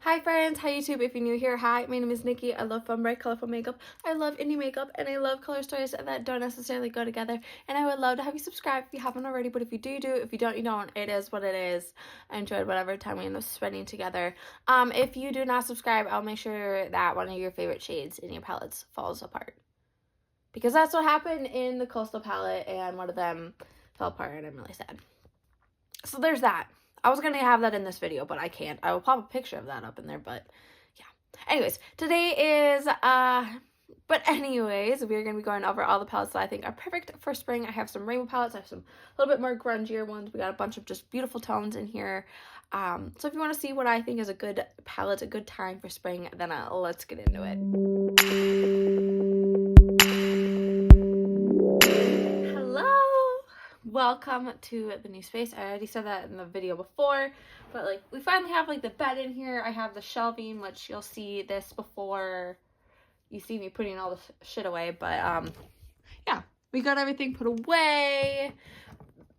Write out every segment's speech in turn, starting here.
Hi friends, hi YouTube. If you're new here, hi, my name is Nikki. I love fun, bright, colorful makeup. I love indie makeup, and I love color stories that don't necessarily go together. And I would love to have you subscribe if you haven't already, but if you do, do. If you don't, you don't. It is what it is. I enjoyed whatever time we end up spending together. If you do not subscribe, I'll make sure that one of your favorite shades in your palettes falls apart. Because that's what happened in the Coastal palette, and one of them fell apart, and I'm really sad. So there's that. I was going to have that in this video, but I can't. I will pop a picture of that up in there, but yeah. Anyways, today is, we're going to be going over all the palettes that I think are perfect for spring. I have some rainbow palettes. I have some a little bit more grungier ones. We got a bunch of just beautiful tones in here. So if you want to see what I think is a good palette, a good time for spring, then let's get into it. Welcome to the new space. I already said that in the video before, but like we finally have like the bed in here. I have the shelving, which you'll see this before you see me putting all the shit away, but yeah, we got everything put away.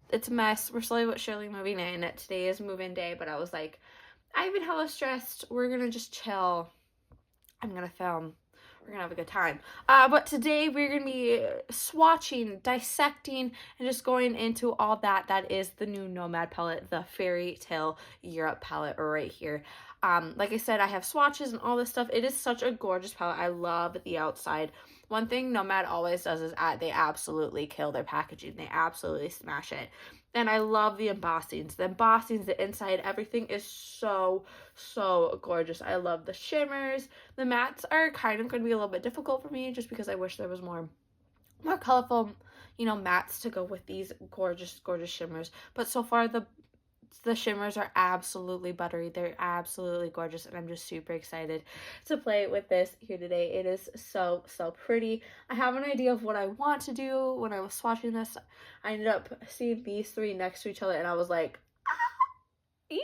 It's a mess. We're slowly but surely moving in. Today is move-in day, but I was like, I've been hella stressed. We're gonna just chill. I'm gonna film. We're gonna have a good time. But today we're gonna be swatching, dissecting, and just going into all that is the new Nomad palette, the Fairy Tale Europe palette right here. Like I said, I have swatches and all this stuff. It is such a gorgeous palette. I love the outside. One thing Nomad always does is they absolutely kill their packaging. They absolutely smash it. And I love the embossings. The embossings, the inside, everything is so gorgeous. I love the shimmers. The mattes are kind of going to be a little bit difficult for me just because I wish there was more colorful, mattes to go with these gorgeous shimmers. But so far, the shimmers are absolutely buttery. They're absolutely gorgeous, and I'm just super excited to play with this here today. It is so pretty. I have an idea of what I want to do. When I was swatching this, I ended up seeing these three next to each other, and I was like, yeah.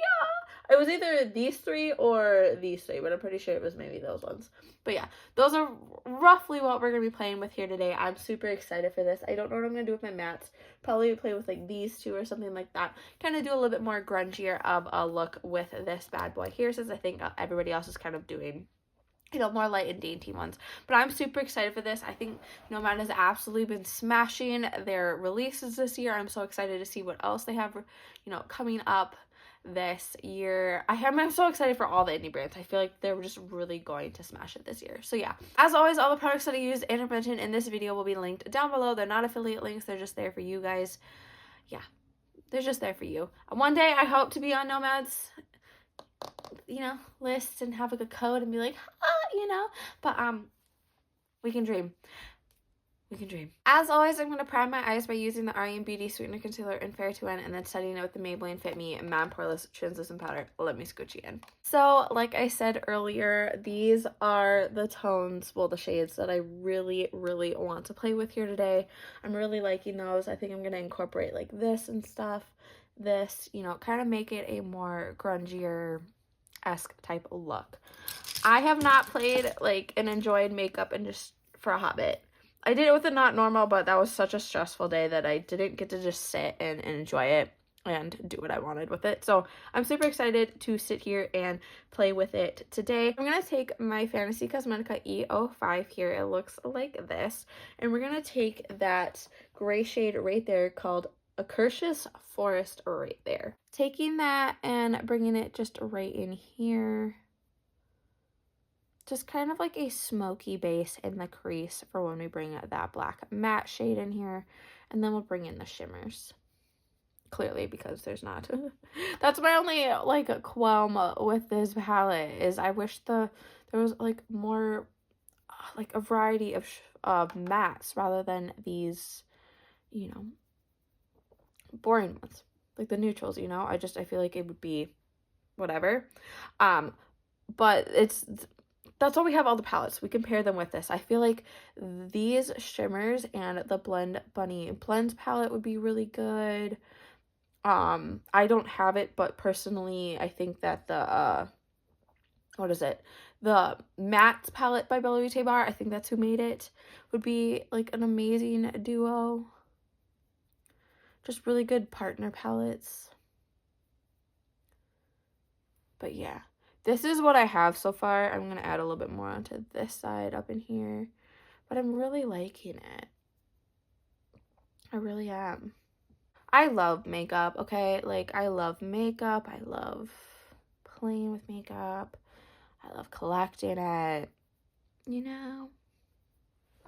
It was either these three or these three, but I'm pretty sure it was maybe those ones. But yeah, those are roughly what we're going to be playing with here today. I'm super excited for this. I don't know what I'm going to do with my mattes. Probably play with like these two or something like that. Kind of do a little bit more grungier of a look with this bad boy here, since I think everybody else is kind of doing more light and dainty ones. But I'm super excited for this. I think Nomad has absolutely been smashing their releases this year. I'm so excited to see what else they have, coming up this year. I'm so excited for all the indie brands. I feel like they're just really going to smash it this year. So yeah, as always, all the products that I use and mentioned in this video will be linked down below. They're not affiliate links. They're just there for you guys. Yeah, they're just there for you. One day I hope to be on Nomad's list and have like a code and be like, but we can dream. We can dream. As always, I'm going to prime my eyes by using the RE Beauty Sweetener Concealer in Fair to Win, and then setting it with the Maybelline Fit Me Matte Poreless Translucent Powder. Let me scooch you in. So, like I said earlier, these are the tones, well, the shades that I really want to play with here today. I'm really liking those. I think I'm going to incorporate like this and stuff. This, kind of make it a more grungier-esque type look. I have not played like and enjoyed makeup and just for a hot bit. I did it with a Not Normal, but that was such a stressful day that I didn't get to just sit and enjoy it and do what I wanted with it. So I'm super excited to sit here and play with it today. I'm going to take my Fantasy Cosmetica E05 here. It looks like this. And we're going to take that gray shade right there called Acacia's Forest right there. Taking that and bringing it just right in here. Just kind of like a smoky base in the crease for when we bring that black matte shade in here. And then we'll bring in the shimmers. Clearly, because there's not. That's my only like qualm with this palette is I wish there was like more like a variety of mattes rather than these, boring ones. Like the neutrals, I feel like it would be whatever. But that's why we have all the palettes. We compare them with this. I feel like these shimmers and the Blend Bunny Blends palette would be really good. I don't have it, but personally, I think that the, the Matte palette by Bella Beauté Bar, I think that's who made it, would be like an amazing duo. Just really good partner palettes. But yeah. This is what I have so far. I'm going to add a little bit more onto this side up in here. But I'm really liking it. I really am. I love makeup, okay? Like, I love makeup. I love playing with makeup. I love collecting it. You know?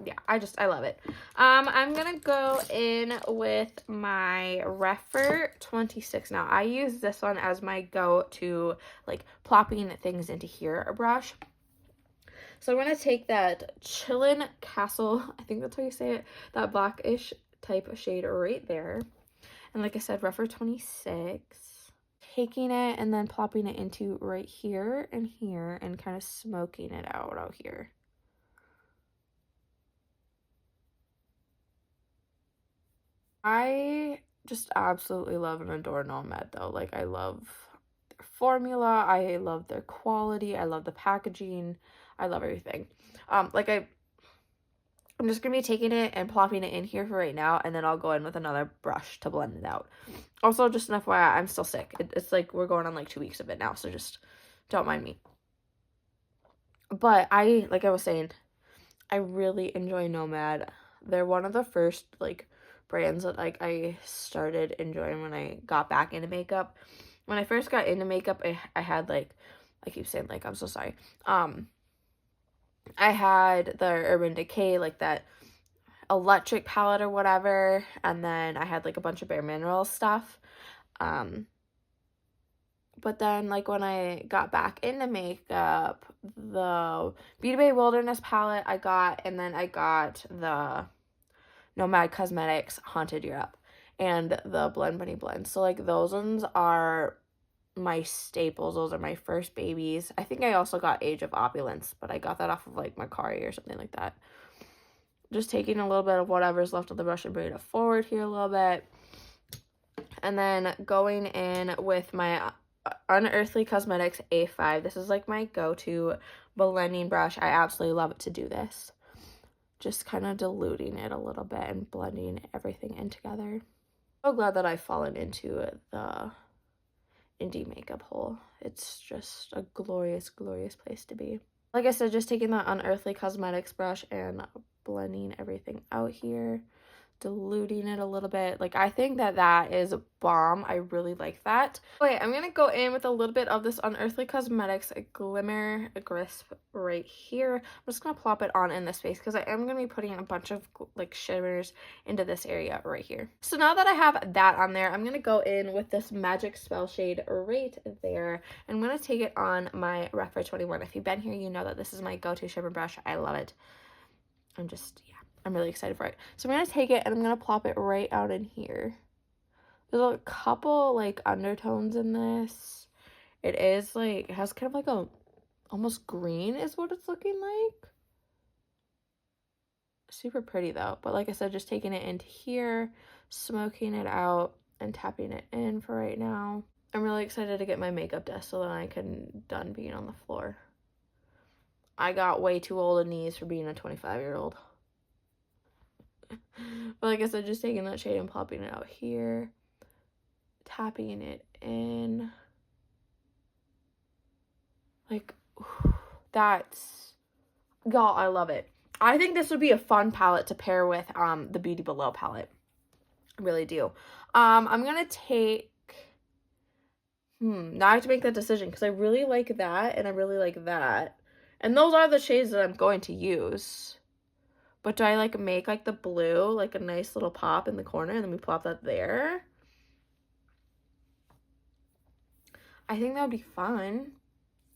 Yeah, I love it. I'm gonna go in with my Refer 26. Now, I use this one as my go-to, like, plopping things into here brush. So I'm gonna take that Chillin' Castle, I think that's how you say it, that blackish type of shade right there. And like I said, Refer 26. Taking it and then plopping it into right here and kind of smoking it out here. I just absolutely love and adore Nomad though. Like, I love their formula, I love their quality, I love the packaging, I love everything. I'm just gonna be taking it and plopping it in here for right now, and then I'll go in with another brush to blend it out. Also, just an FYI, I'm still sick. It's like we're going on like 2 weeks of it now, so just don't mind me. But like I was saying, I really enjoy Nomad. They're one of the first like brands that like I started enjoying when I got back into makeup. When I first got into makeup, I had like, I keep saying like, I'm so sorry. I had the Urban Decay, like that electric palette or whatever, and then I had like a bunch of Bare Minerals stuff. But then, like, when I got back into makeup, the Beauty Bay Wilderness palette I got, and then I got the Nomad Cosmetics Haunted Europe and the Blend Bunny Blend. So, like, those ones are my staples. Those are my first babies. I think I also got Age of Opulence, but I got that off of, like, Macari or something like that. Just taking a little bit of whatever's left of the brush and bringing it forward here a little bit. And then going in with my Unearthly Cosmetics A5. This is like my go-to blending brush. I absolutely love it to do this. Just kind of diluting it a little bit and blending everything in together. So glad that I've fallen into the indie makeup hole. It's just a glorious, glorious place to be. Like I said, just taking that Unearthly Cosmetics brush and blending everything out here. Diluting it a little bit. Like, I think that is bomb. I really like that. Okay, I'm gonna go in with a little bit of this Unearthly Cosmetics Glimmer Crisp right here. I'm just gonna plop it on in this space because I am gonna be putting a bunch of like shimmers into this area right here. So now that I have that on there, I'm gonna go in with this Magic Spell shade right there. I'm gonna take it on my Refer 21. If you've been here, you know that this is my go-to shimmer brush. I love it. I'm really excited for it. So I'm going to take it and I'm going to plop it right out in here. There's a couple like undertones in this. It is like, it has kind of like a almost green is what it's looking like. Super pretty though. But like I said, just taking it into here, smoking it out and tapping it in for right now. I'm really excited to get my makeup desk so that I can done being on the floor. I got way too old in knees for being a 25-year-old. But like I said, just taking that shade and popping it out here, tapping it in. Like, that's, y'all, I love it. I think this would be a fun palette to pair with the Beauty Below palette. I really do. I'm gonna take, now I have to make that decision because I really like that and I really like that. And those are the shades that I'm going to use. But do I like make like the blue, like a nice little pop in the corner and then we plop that there? I think that would be fun,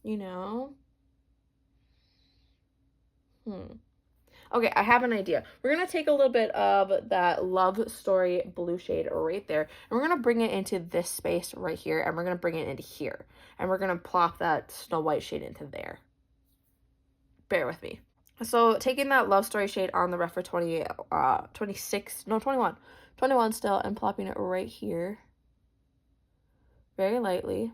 you know? Okay, I have an idea. We're going to take a little bit of that Love Story blue shade right there, and we're going to bring it into this space right here, and we're going to bring it into here, and we're going to plop that Snow White shade into there. Bear with me. So taking that Love Story shade on the Refer 21 still, and plopping it right here very lightly.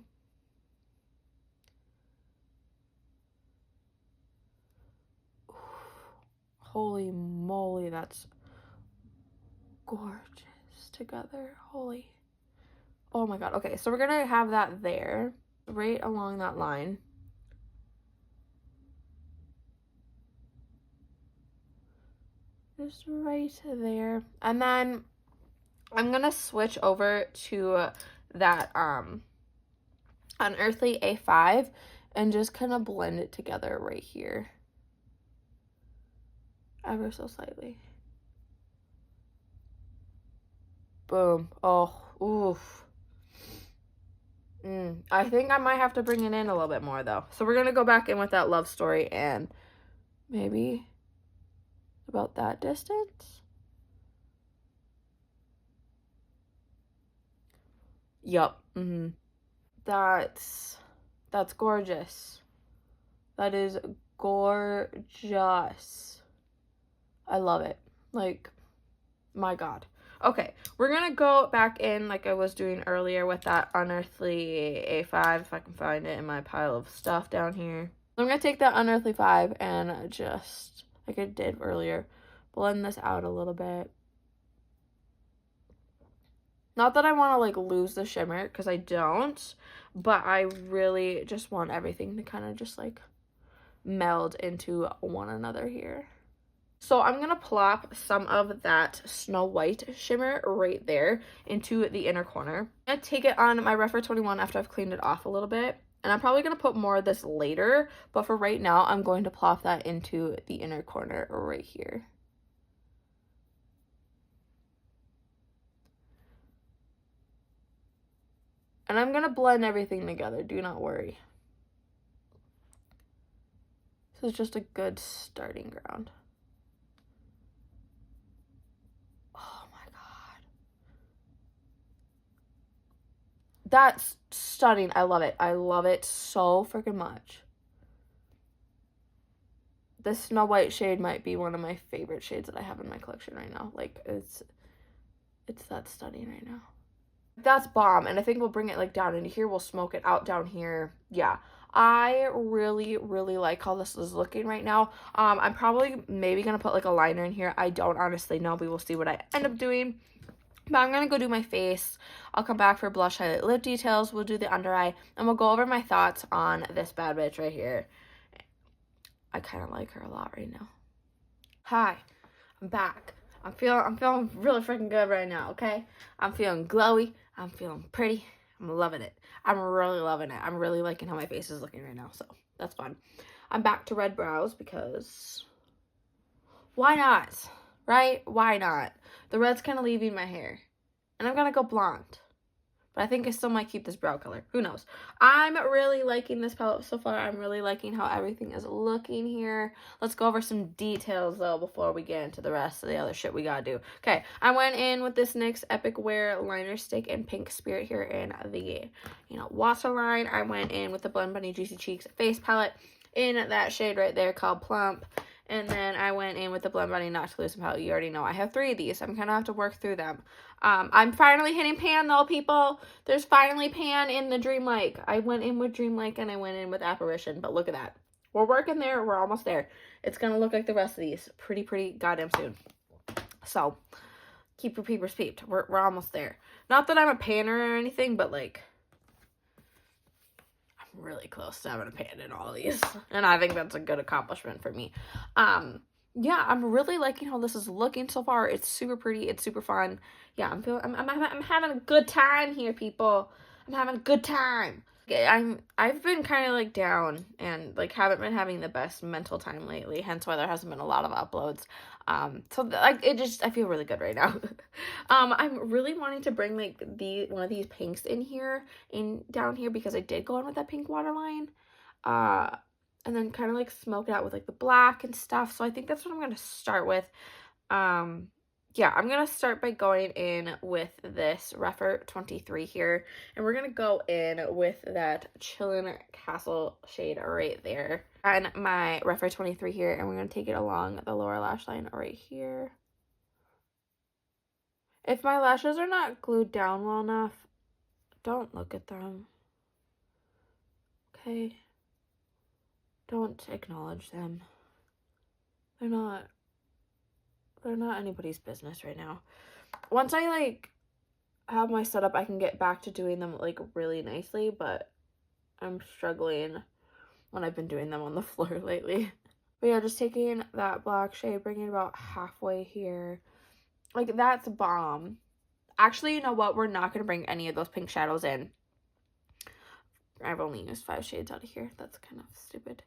Holy moly, that's gorgeous together. Holy. Oh my god. Okay, so we're gonna have that there, right along that line. just right there. And then I'm gonna switch over to that Unearthly A5 and just kind of blend it together right here, ever so slightly. Boom. Oh, oof. I think I might have to bring it in a little bit more though. So we're gonna go back in with that love story and maybe about that distance. Yup. That's gorgeous. That is gorgeous. I love it. Like, my God. Okay, we're gonna go back in like I was doing earlier with that Unearthly A5, if I can find it in my pile of stuff down here. I'm gonna take that Unearthly 5 and just, like I did earlier, blend this out a little bit. Not that I want to like lose the shimmer, because I don't, but I really just want everything to kind of just like meld into one another here. So I'm going to plop some of that Snow White shimmer right there into the inner corner. I'm going to take it on my Refer 21 after I've cleaned it off a little bit. And I'm probably going to put more of this later, but for right now, I'm going to plop that into the inner corner right here. And I'm going to blend everything together, do not worry. This is just a good starting ground. Oh my God. That's stunning. I love it. I love it so freaking much. This Snow White shade might be one of my favorite shades that I have in my collection right now. Like, it's that stunning right now. That's bomb. And I think we'll bring it like down into here. We'll smoke it out down here. Yeah. I really, really like how this is looking right now. I'm probably maybe going to put like a liner in here. I don't honestly know. We will see what I end up doing. But I'm going to go do my face. I'll come back for blush, highlight, lip details. We'll do the under eye. And we'll go over my thoughts on this bad bitch right here. I kind of like her a lot right now. Hi. I'm back. I'm feeling really freaking good right now, okay? I'm feeling glowy. I'm feeling pretty. I'm loving it. I'm really loving it. I'm really liking how my face is looking right now, so that's fun. I'm back to red brows because why not, right? Why not? The red's kind of leaving my hair, and I'm gonna go blonde. But I think I still might keep this brow color. Who knows? I'm really liking this palette so far. I'm really liking how everything is looking here. Let's go over some details, though, before we get into the rest of the other shit we gotta do. Okay, I went in with this NYX Epic Wear liner stick in Pink Spirit here in the, waterline. I went in with the Blend Bunny Juicy Cheeks face palette in that shade right there called Plump. And then I went in with the Blend Bunny Not to Lose palette. You already know I have 3 of these. I'm going to have to work through them. I'm finally hitting pan, though, people. There's finally pan in the Dreamlike. I went in with Dreamlike and I went in with Apparition. But look at that. We're working there. We're almost there. It's going to look like the rest of these pretty goddamn soon. So, keep your peepers peeped. We're almost there. Not that I'm a panner or anything, but, like, really close to having a pan in all of these, and I think that's a good accomplishment for me. Yeah, I'm really liking how this is looking so far. It's super pretty. It's super fun. Yeah, I'm having a good time here, people. I'm having a good time. I've been kind of like down and like haven't been having the best mental time lately, hence why there hasn't been a lot of uploads. So like I feel really good right now. I'm really wanting to bring like one of these pinks in here down here because I did go in with that pink waterline. And then kind of like smoke it out with like the black and stuff. So I think that's what I'm going to start with. Yeah, I'm going to start by going in with this Refer 23 here. And we're going to go in with that Chillin' Castle shade right there. And my Refer 23 here. And we're going to take it along the lower lash line right here. If my lashes are not glued down well enough, don't look at them. Okay? Don't acknowledge them. They're not anybody's business right now. Once I like have my setup, I can get back to doing them like really nicely, but I'm struggling when I've been doing them on the floor lately. But yeah, just taking that black shade, bringing it about halfway here. Like, that's bomb. Actually, you know what? We're not going to bring any of those pink shadows in. I've only used 5 shades out of here. That's kind of stupid.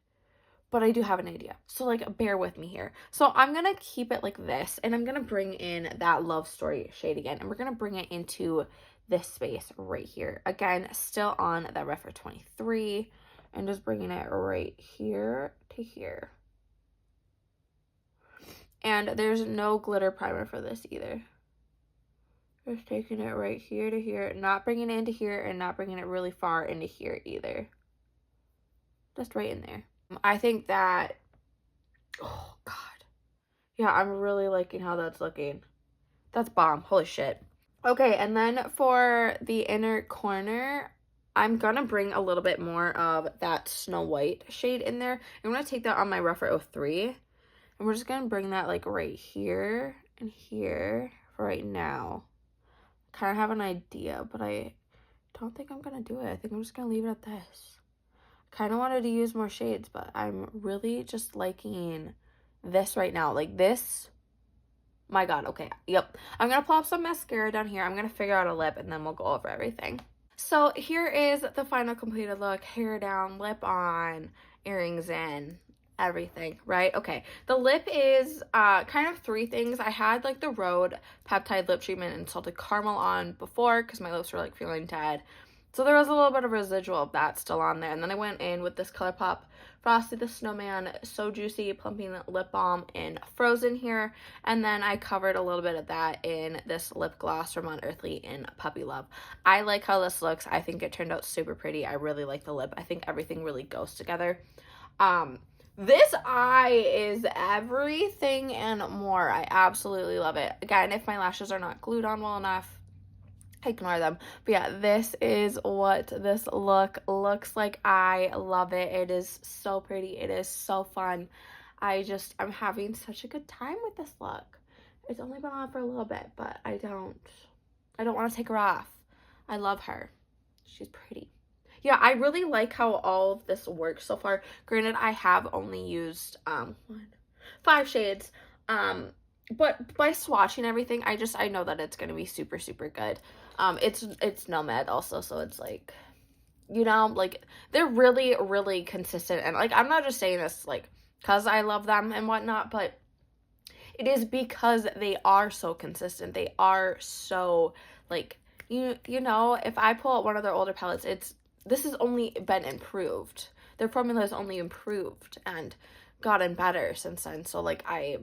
But I do have an idea. So, like, bear with me here. So, I'm going to keep it like this. And I'm going to bring in that Love Story shade again. And we're going to bring it into this space right here. Again, still on that Refer 23. And just bringing it right here to here. And there's no glitter primer for this either. Just taking it right here to here. Not bringing it into here and not bringing it really far into here either. Just right in there. I think that, oh God. Yeah, I'm really liking how that's looking. That's bomb. Holy shit. Okay, and then for the inner corner, I'm gonna bring a little bit more of that Snow White shade in there. I'm gonna take that on my Refer 03. And we're just going to bring that like right here and here for right now. Kind of have an idea, but I don't think I'm going to do it. I think I'm just going to leave it at this. Kind of wanted to use more shades, but I'm really just liking this right now. Like this, my God, okay, yep. I'm going to plop some mascara down here. I'm going to figure out a lip and then we'll go over everything. So here is the final completed look. Hair down, lip on, earrings in. Everything, right? Okay, the lip is kind of 3 things. I had like the Rhode Peptide Lip Treatment and Salted Caramel on before because my lips were like feeling dead. So there was a little bit of residual of that still on there. And then I went in with this ColourPop Frosty the Snowman So Juicy Plumping Lip Balm in Frozen here. And then I covered a little bit of that in this lip gloss from Unearthly in Puppy Love. I like how this looks. I think it turned out super pretty. I really like the lip. I think everything really goes together. This eye is everything and more. I absolutely love it. Again, if my lashes are not glued on well enough, ignore them. But yeah, this is what this look looks like. I love it. It is so pretty. It is so fun. I'm having such a good time with this look. It's only been on for a little bit, but I don't want to take her off. I love her. She's pretty. Yeah, I really like how all of this works so far. Granted, I have only used 5 shades. But by swatching everything, I know that it's gonna be super, super good. It's Nomad also, so it's like, you know, like they're really, really consistent. And like I'm not just saying this like because I love them and whatnot, but it is because they are so consistent. They are so like you know, if I pull out one of their older palettes, this has only been improved. Their formula has only improved and gotten better since then. So like I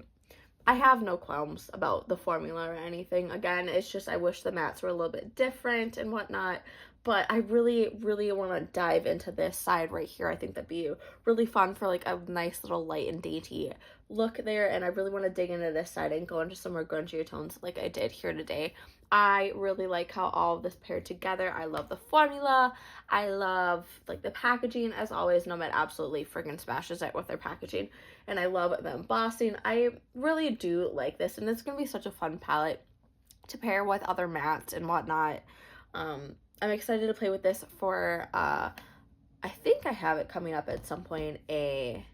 have no qualms about the formula or anything. Again, it's just I wish the mattes were a little bit different and whatnot. But I really, really want to dive into this side right here. I think that'd be really fun for like a nice little light and dainty look there. And I really want to dig into this side and go into some more grungier tones like I did here today. I really like how all of this paired together. I love the formula. I love like the packaging. As always, Nomad absolutely freaking smashes it with their packaging. And I love the embossing. I really do like this. And it's going to be such a fun palette to pair with other mattes and whatnot. I'm excited to play with this for, I think I have it coming up at some point, a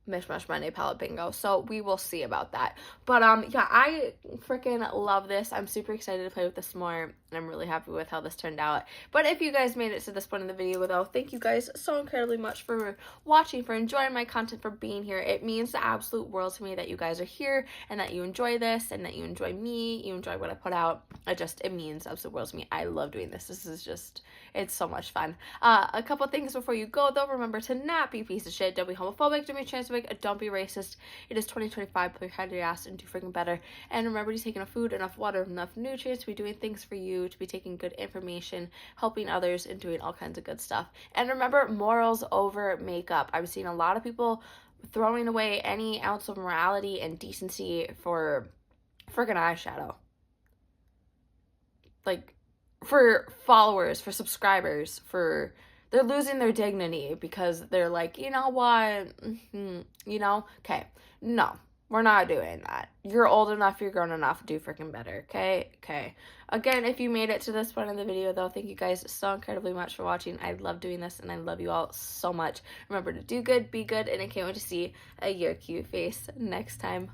Mishmash Monday palette bingo, so we will see about that. But yeah, I freaking love this. I'm super excited to play with this more, and I'm really happy with how this turned out. But if you guys made it to this point in the video, though, thank you guys so incredibly much for watching, for enjoying my content, for being here. It means the absolute world to me that you guys are here and that you enjoy this and that you enjoy me, you enjoy what I put out. It means the absolute world to me. I love doing this. This is just, it's so much fun. A couple things before you go, though. Remember to not be a piece of shit. Don't be homophobic. Don't be transphobic. Don't be racist. It is 2025. Put your head in your ass and do freaking better. And remember to take enough food, enough water, enough nutrients to be doing things for you, to be taking good information, helping others, and doing all kinds of good stuff. And remember, morals over makeup. I'm seeing a lot of people throwing away any ounce of morality and decency for freaking eyeshadow. Like, for followers, for subscribers, they're losing their dignity because they're like, you know what, you know, okay, no, We're not doing that. You're old enough, you're grown enough, do freaking better, okay? Okay. Again, if you made it to this point in the video, though, thank you guys so incredibly much for watching. I love doing this, and I love you all so much. Remember to do good, be good, and I can't wait to see your cute face next time.